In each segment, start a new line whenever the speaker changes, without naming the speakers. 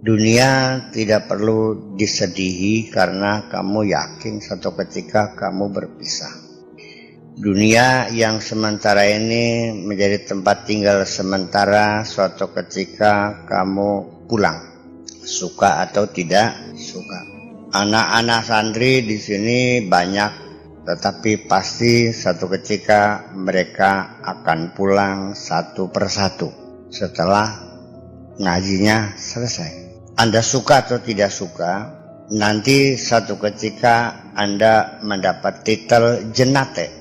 Dunia tidak perlu disedihi karena kamu yakin suatu ketika kamu berpisah. Dunia yang sementara ini menjadi tempat tinggal sementara suatu ketika kamu pulang, suka atau tidak suka. Anak-anak santri di sini banyak, tetapi pasti suatu ketika mereka akan pulang satu persatu setelah ngajinya selesai. Anda suka atau tidak suka, nanti satu ketika Anda mendapat titel jannate.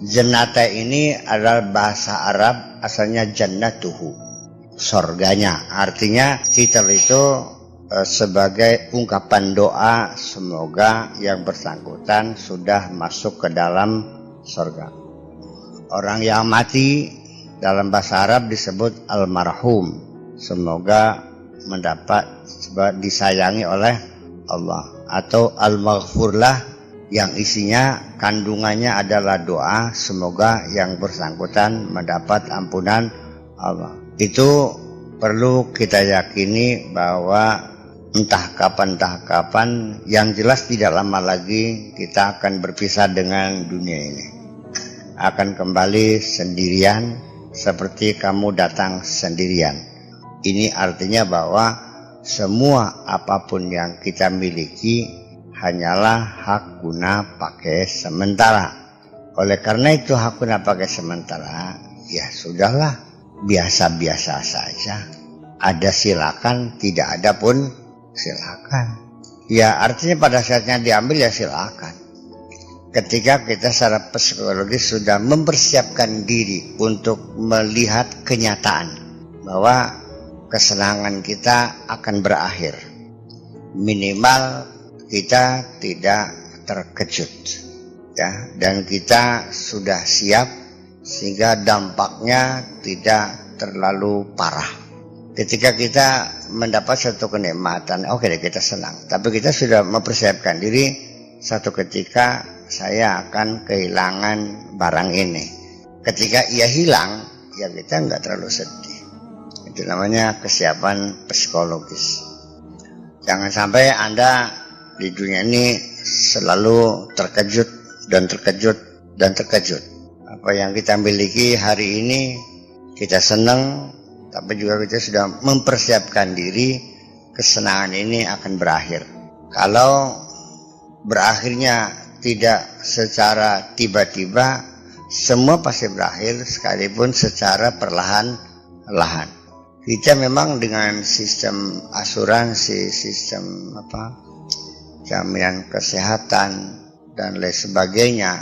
Jannate ini adalah bahasa Arab, asalnya jannatuhu, surganya. Artinya titel itu sebagai ungkapan doa semoga yang bersangkutan sudah masuk ke dalam surga. Orang yang mati dalam bahasa Arab disebut almarhum, semoga mendapat disayangi oleh Allah, atau al-maghfurlah yang isinya kandungannya adalah doa semoga yang bersangkutan mendapat ampunan Allah. Itu perlu kita yakini bahwa entah kapan yang jelas tidak lama lagi kita akan berpisah dengan dunia ini, akan kembali sendirian seperti kamu datang sendirian. Ini artinya bahwa semua apapun yang kita miliki hanyalah hak guna pakai sementara. Oleh karena itu hak guna pakai sementara, ya sudahlah, biasa-biasa saja. Ada silakan, tidak ada pun silakan. Ya artinya pada saatnya diambil ya silakan. Ketika kita secara psikologis sudah mempersiapkan diri untuk melihat kenyataan bahwa kesenangan kita akan berakhir, minimal kita tidak terkejut, ya, dan kita sudah siap sehingga dampaknya tidak terlalu parah. Ketika kita mendapat satu kenikmatan, oke deh, kita senang, tapi kita sudah mempersiapkan diri satu ketika saya akan kehilangan barang ini. Ketika ia hilang, ya kita nggak terlalu sedih. Itu namanya kesiapan psikologis. Jangan sampai Anda di dunia ini selalu terkejut dan terkejut dan terkejut. Apa yang kita miliki hari ini kita senang, tapi juga kita sudah mempersiapkan diri kesenangan ini akan berakhir. Kalau berakhirnya tidak secara tiba-tiba, semua pasti berakhir sekalipun secara perlahan-lahan. Kita memang dengan sistem asuransi, sistem jaminan kesehatan dan lain sebagainya,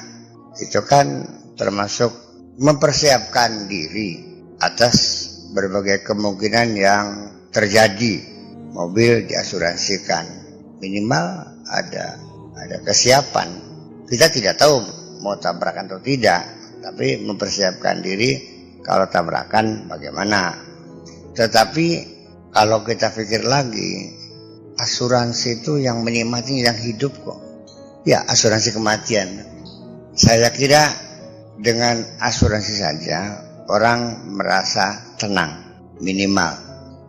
itu kan termasuk mempersiapkan diri atas berbagai kemungkinan yang terjadi. Mobil diasuransikan, minimal ada kesiapan. Kita tidak tahu mau tabrakan atau tidak, tapi mempersiapkan diri kalau tabrakan bagaimana. Tetapi kalau kita pikir lagi, asuransi itu yang menikmati yang hidup kok. Ya, asuransi kematian. Saya kira dengan asuransi saja orang merasa tenang, minimal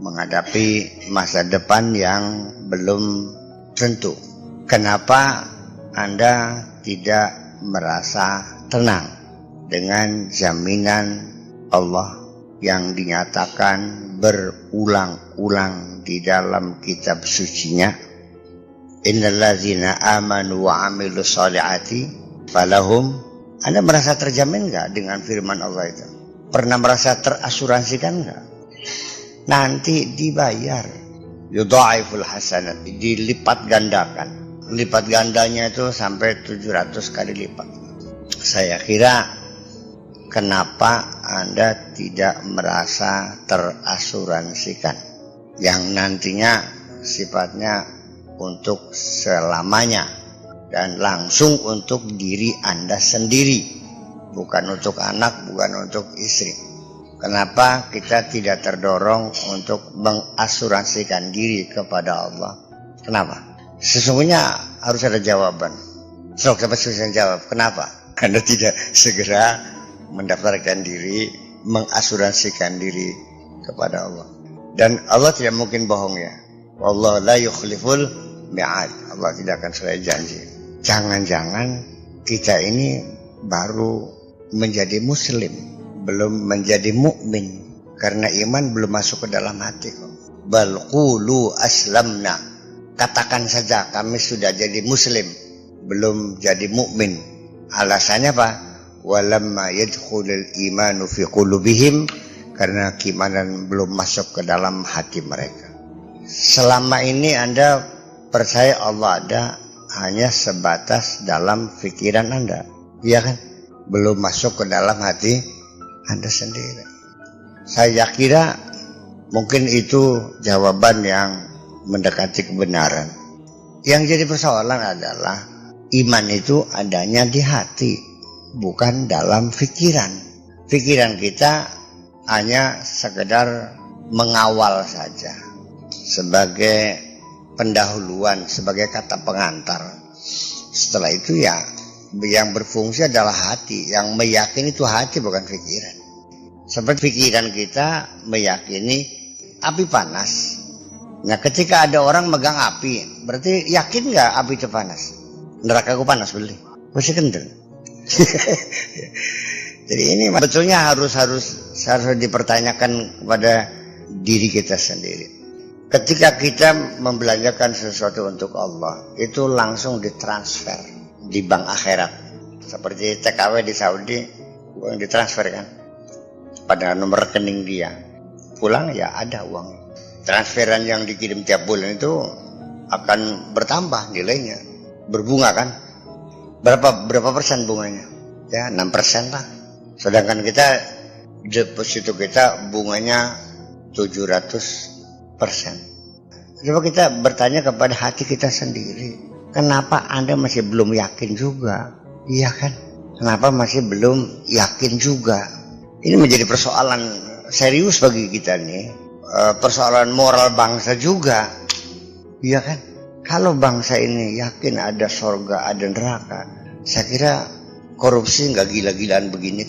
menghadapi masa depan yang belum tentu. Kenapa Anda tidak merasa tenang dengan jaminan Allah yang dinyatakan berulang-ulang di dalam kitab sucinya? Innalladzina amanu wa amilus solihati falahum. Anda merasa terjamin nggak dengan firman Allah itu? Pernah merasa terasuransikan nggak? Nanti dibayar. Yudha'iful hasanat, dilipat gandakan. Lipat gandanya itu sampai 700 kali lipat. Saya kira kenapa Anda tidak merasa terasuransikan yang nantinya sifatnya untuk selamanya dan langsung untuk diri Anda sendiri, bukan untuk anak, bukan untuk istri. Kenapa kita tidak terdorong untuk mengasuransikan diri kepada Allah? Kenapa? Sesungguhnya harus ada jawaban. Sok dapat susah jawab. Kenapa? Anda tidak segera mendaftarkan diri, mengasuransikan diri kepada Allah. Dan Allah tidak mungkin bohong ya. Wallahu la yukhliful mi'ad. Allah tidak akan selalu janji. Jangan-jangan kita ini baru menjadi muslim, belum menjadi mukmin, karena iman belum masuk ke dalam hati. Bal qulu aslamna. Katakan saja kami sudah jadi muslim, belum jadi mukmin. Alasannya apa? Walamma yadkhulul imanu fi qulubihim, karena keimanan belum masuk ke dalam hati mereka. Selama ini Anda percaya Allah ada hanya sebatas dalam pikiran Anda, iya kan? Belum masuk ke dalam hati Anda sendiri. Saya kira mungkin itu jawaban yang mendekati kebenaran. Yang jadi persoalan adalah iman itu adanya di hati, bukan dalam pikiran. Pikiran kita hanya sekedar mengawal saja, sebagai pendahuluan, sebagai kata pengantar. Setelah itu ya yang berfungsi adalah hati. Yang meyakini itu hati, bukan pikiran. Seperti pikiran kita meyakini api panas. Nah, ketika ada orang megang api, berarti yakin nggak api itu panas? Neraka aku panas beli, masih kendel. Jadi ini betulnya harus dipertanyakan kepada diri kita sendiri. Ketika kita membelanjakan sesuatu untuk Allah, itu langsung ditransfer di bank akhirat. Seperti TKW di Saudi, uang ditransfer kan pada nomor rekening dia. Pulang ya ada uang. Transferan yang dikirim tiap bulan itu akan bertambah nilainya, berbunga kan? Berapa persen bunganya? Ya 6% lah. Sedangkan kita deposito kita bunganya 700%. Coba kita bertanya kepada hati kita sendiri, kenapa Anda masih belum yakin juga? Iya kan? Kenapa masih belum yakin juga? Ini menjadi persoalan serius bagi kita nih, persoalan moral bangsa juga. Iya kan? Kalau bangsa ini yakin ada surga, ada neraka, saya kira korupsi nggak gila-gilaan begini.